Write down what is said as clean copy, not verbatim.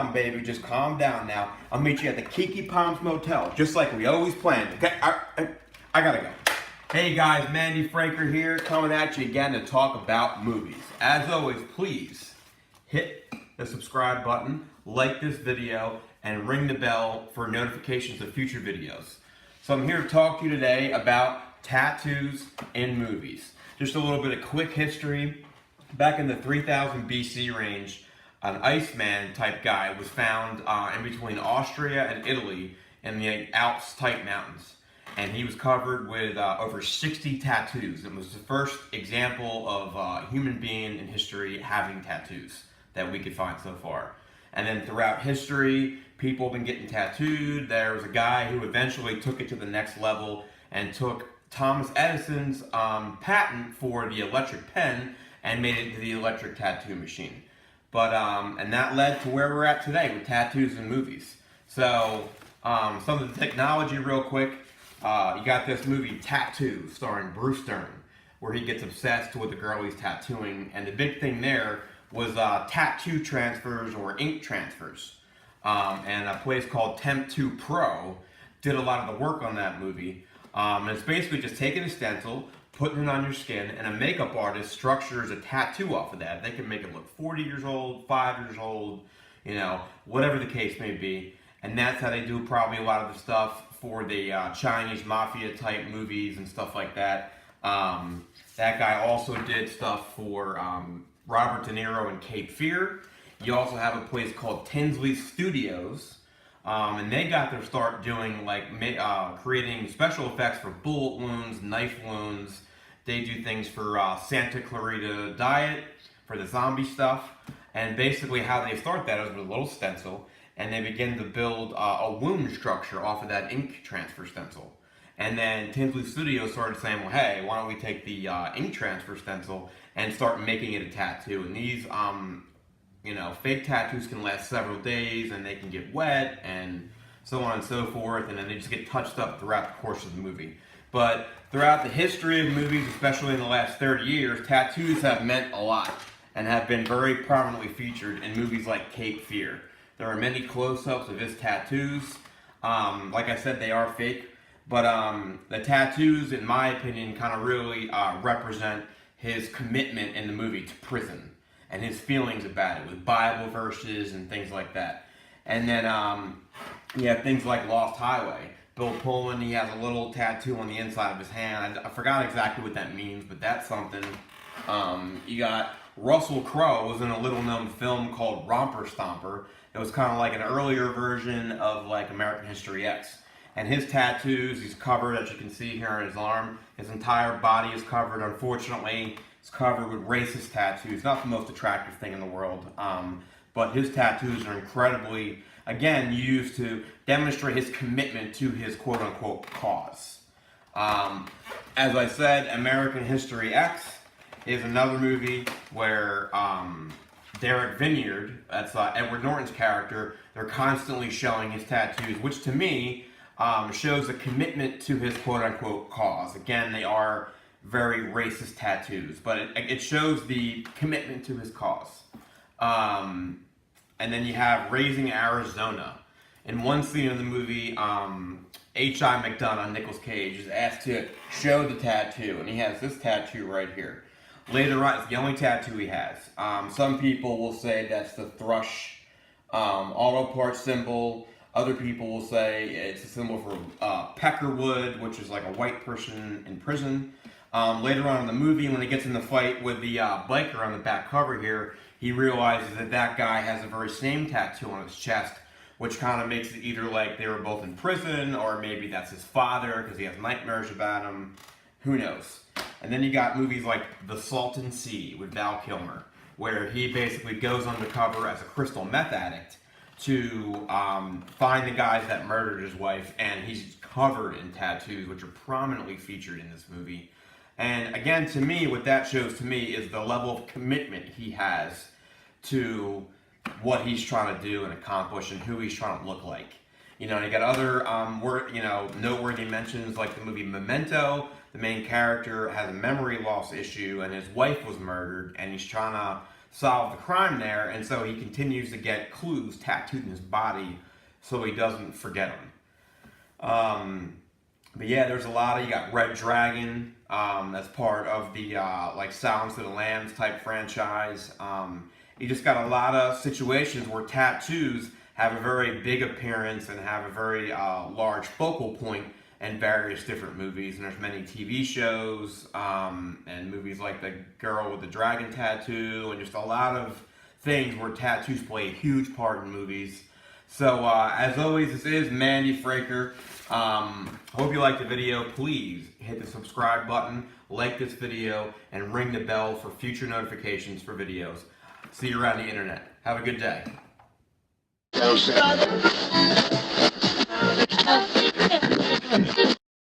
down, baby. Just calm down now. I'll meet you at the Kiki Palms Motel, just like we always planned. Okay, I gotta go. Hey guys, Mandy Franker here, coming at you again to talk about movies. As always, please hit the subscribe button, like this video, and ring the bell for notifications of future videos. So I'm here to talk to you today about tattoos in movies. Just a little bit of quick history. Back in the 3000 BC range, an Iceman type guy was found in between Austria and Italy in the Alps type mountains. And he was covered with over 60 tattoos. It was the first example of a human being in history having tattoos that we could find so far. And then throughout history, people have been getting tattooed. There was a guy who eventually took it to the next level and took Thomas Edison's patent for the electric pen and made it into the electric tattoo machine. But, and that led to where we're at today with tattoos in movies. So, some of the technology real quick. You got this movie Tattoo starring Bruce Dern, where he gets obsessed with the girl he's tattooing, and the big thing there was tattoo transfers or ink transfers. And a place called Temp2 Pro did a lot of the work on that movie. And it's basically just taking a stencil, putting it on your skin, and a makeup artist structures a tattoo off of that. They can make it look 40 years old, 5 years old, you know, whatever the case may be. And that's how they do probably a lot of the stuff for the Chinese mafia type movies and stuff like that. That guy also did stuff for Robert De Niro in Cape Fear. You also have a place called Tinsley Studios, and they got their start doing like creating special effects for bullet wounds, knife wounds. They do things for Santa Clarita Diet, for the zombie stuff. And basically how they start that is with a little stencil, and they begin to build a wound structure off of that ink transfer stencil. And then Tinsley Studios started saying, well, hey, why don't we take the ink transfer stencil and start making it a tattoo? And these, you know, fake tattoos can last several days, and they can get wet, and so on and so forth, and then they just get touched up throughout the course of the movie. But throughout the history of movies, especially in the last 30 years, tattoos have meant a lot and have been very prominently featured in movies like Cape Fear. There are many close-ups of his tattoos. Like I said, they are fake, but the tattoos, in my opinion, kind of really represent his commitment in the movie to prison and his feelings about it, with Bible verses and things like that. And then you have things like Lost Highway. Bill Pullman, he has a little tattoo on the inside of his hand. I forgot exactly what that means, but that's something. You got Russell Crowe was in a little-known film called Romper Stomper. It was kind of like an earlier version of like American History X. And his tattoos, he's covered, as you can see here on his arm. His entire body is covered. Unfortunately, it's covered with racist tattoos. Not the most attractive thing in the world. But his tattoos are incredibly, again, used to demonstrate his commitment to his quote-unquote cause. As I said, American History X is another movie where Derek Vineyard, that's Edward Norton's character, they're constantly showing his tattoos, which to me shows a commitment to his quote-unquote cause. Again, they are very racist tattoos, but it shows the commitment to his cause. And then you have Raising Arizona. In one scene of the movie, H.I. McDonough, Nicolas Cage, is asked to show the tattoo, and he has this tattoo right here. Later on, it's the only tattoo he has. Some people will say that's the thrush auto parts symbol. Other people will say it's a symbol for peckerwood, which is like a white person in prison. Later on in the movie, when he gets in the fight with the biker on the back cover here, he realizes that that guy has the very same tattoo on his chest, which kind of makes it either like they were both in prison, or maybe that's his father because he has nightmares about him. Who knows? And then you got movies like The Salton Sea with Val Kilmer, where he basically goes undercover as a crystal meth addict to find the guys that murdered his wife, and he's covered in tattoos, which are prominently featured in this movie. And again, to me, what that shows to me is the level of commitment he has to what he's trying to do and accomplish and who he's trying to look like. You know, and you got other noteworthy mentions like the movie Memento. The main character has a memory loss issue, and his wife was murdered, and he's trying to solve the crime there, and so he continues to get clues tattooed in his body so he doesn't forget them. But yeah, there's a lot of, you got Red Dragon, that's part of the like Silence of the Lambs type franchise. You just got a lot of situations where tattoos have a very big appearance and have a very large focal point in various different movies. And there's many TV shows and movies like The Girl with the Dragon Tattoo, and just a lot of things where tattoos play a huge part in movies. So as always, this is Mandy Fraker. Hope you liked the video. Please hit the subscribe button, like this video, and ring the bell for future notifications for videos. See you around the internet. Have a good day.